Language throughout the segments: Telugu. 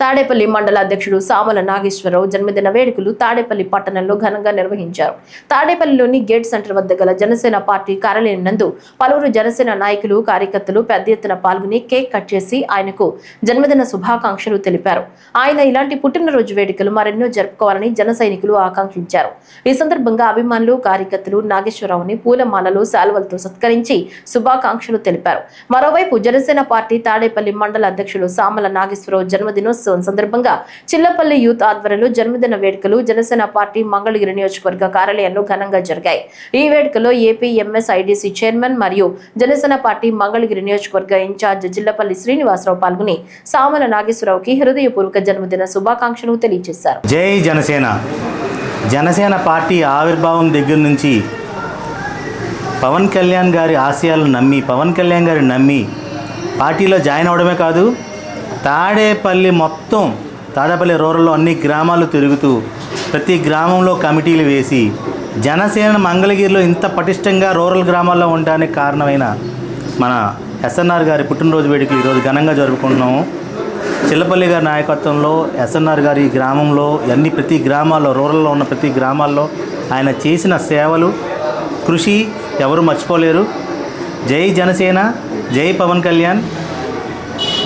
తాడేపల్లి మండల అధ్యక్షుడు సామల నాగేశ్వరరావు జన్మదిన వేడుకలు తాడేపల్లి పట్టణంలో ఘనంగా నిర్వహించారు. తాడేపల్లిలోని గేట్ సెంటర్ వద్ద గల జనసేన పార్టీ కార్యాలయం నందు పలువురు జనసేన నాయకులు కార్యకర్తలు పెద్ద ఎత్తున పాల్గొని కేక్ కట్ చేసి ఆయనకు జన్మదిన శుభాకాంక్షలు తెలిపారు. ఆయన ఇలాంటి పుట్టినరోజు వేడుకలు మరెన్నో జరుపుకోవాలని జన సైనికులు ఆకాంక్షించారు. ఈ సందర్భంగా అభిమానులు కార్యకర్తలు నాగేశ్వరరావుని పూలమాలలు శాలువలతో సత్కరించి శుభాకాంక్షలు తెలిపారు. మరోవైపు జనసేన పార్టీ తాడేపల్లి మండల అధ్యక్షుడు సామల నాగేశ్వరరావు జన్మదినోత్సవం సందర్భంగా చిల్లపల్లి యూత్ ఆధ్వర్యంలో జన్మదిన వేడుకలు జనసేన పార్టీ మంగళగిరి నియోజకవర్గ కార్యాలయంలో ఘనంగా జరిగాయి. ఈ వేడుకలో ఏపీ ఎంఎస్ఐడిసి చైర్మన్ మరియు జనసేన పార్టీ మంగళగిరి నియోజకవర్గ ఇన్ఛార్జ్ చిల్లపల్లి శ్రీనివాసరావు పాల్గొని సామల నాగేశ్వరరావుకి హృదయపూర్వక జన్మదిన శుభాకాంక్షలు తెలియజేశారు. జై జనసేన. జనసేన పార్టీ ఆవిర్భావం దగ్గర నుంచి పవన్ కళ్యాణ్ గారి ఆశయాలను నమ్మి పార్టీలో జాయిన్ అవడమే కాదు, తాడేపల్లి రూరల్లో అన్ని గ్రామాలు తిరుగుతూ ప్రతి గ్రామంలో కమిటీలు వేసి జనసేన మంగళగిరిలో ఇంత పటిష్టంగా రూరల్ గ్రామాల్లో ఉండడానికి కారణమైన మన ఎస్ఎన్ఆర్ గారి పుట్టినరోజు వేడుకలు ఈరోజు ఘనంగా జరుపుకుంటున్నాము. చిల్లపల్లి గారి నాయకత్వంలో ఎస్ఎన్ఆర్ గారి గ్రామంలో ప్రతి గ్రామాల్లో రూరల్లో ఉన్న ప్రతి గ్రామాల్లో ఆయన చేసిన సేవలు కృషి ఎవరు మర్చిపోలేరు. జై జనసేన, జై పవన్ కళ్యాణ్.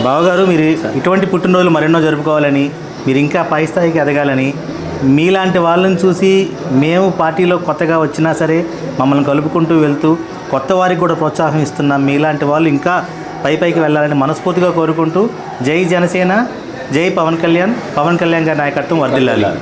బావగారు, మీరు ఇటువంటి పుట్టినరోజులు మరెన్నో జరుపుకోవాలని, మీరు ఇంకా పై స్థాయికి ఎదగాలని, మీలాంటి వాళ్ళని చూసి మేము పార్టీలో కొత్తగా వచ్చినా సరే మమ్మల్ని కలుపుకుంటూ వెళ్తూ కొత్త వారికి కూడా ప్రోత్సాహం ఇస్తున్నాం. మీలాంటి వాళ్ళు ఇంకా పైకి వెళ్ళాలని మనస్ఫూర్తిగా కోరుకుంటూ జై జనసేన, జై పవన్ కళ్యాణ్ గారి నాయకత్వం వర్ధిల్లాలి.